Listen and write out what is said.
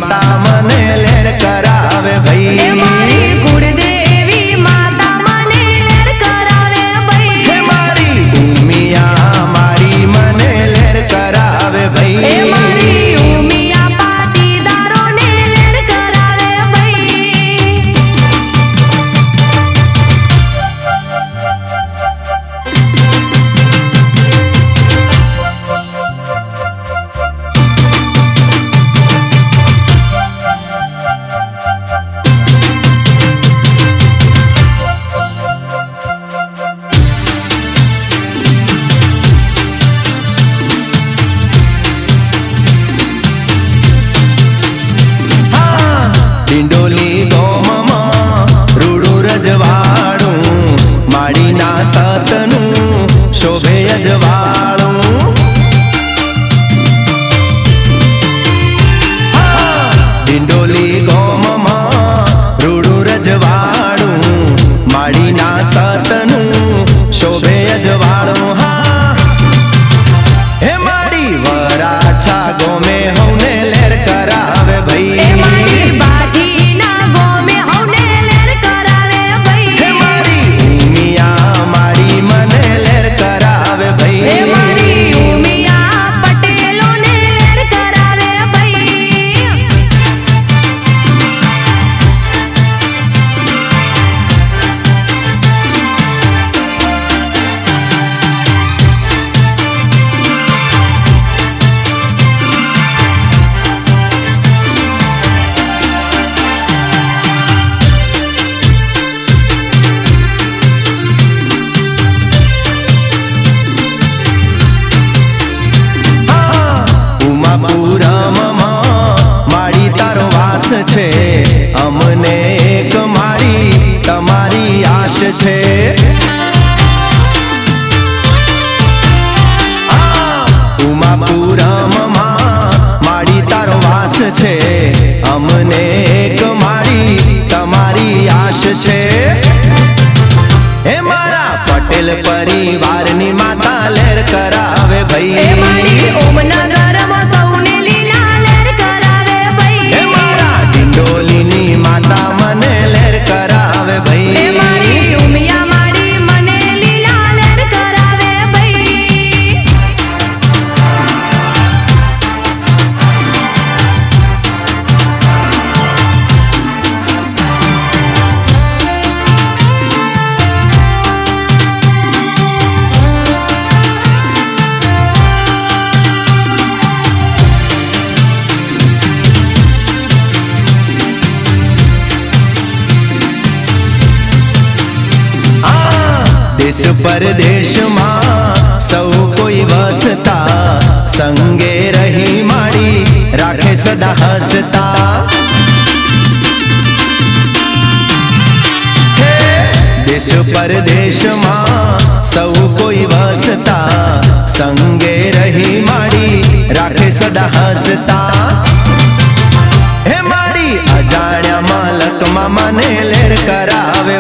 माता मने लेर करावे भाई। मारी कुलदेवी माता मने लेर करावे भाई। मारी उमिया मारी मने लेर करावे भाई। मारी उमिया पाटीदारो ने लेर करावे भाई। ડિંડોલી ગોમમાં રૂડું રજવાડું માડીના સતનું શોભે અજવાળું। ડિંડોલી ગોમમાં રૂડું રજવાડું માડીના સતનું શોભે અજવાળું। હા હે માડી વરાછા ગોમે હવને લેર કરાવે ભાઈ। मारी बाजीना गोमे हवने लेर करावे भाई। मारी उमिया मारी मने लेर करावे भाई। मारी उमिया पटेलो ने लेर करावे भाई। ઉમાપુરમમાં માડી તારો વાસ છે, અમને એક માડી તમારી આશ છે। ઉમાપુરમમાં માડી તારો વાસ છે, અમને એક માડી તમારી આશ છે। હે મારા પટેલ પરિવારની માતા લેર કરાવે ભાઈ। मारी ओमनगरमा सौने लीला लेर करावे भाई। मारा ડિંડોલીની માતા મને લેર કરાવે ભાઈ। मारी उमिया मारी मने लीला लेर करावे भाई। देश परदेश में सौ कोई वसता, संगे रही माड़ी राखे सदा हसता। देश परदेश में सौ कोई वसता, संगे रही माड़ी राखे सदा हसता। हे माड़ी अजाण्या मालक मने लेर करावे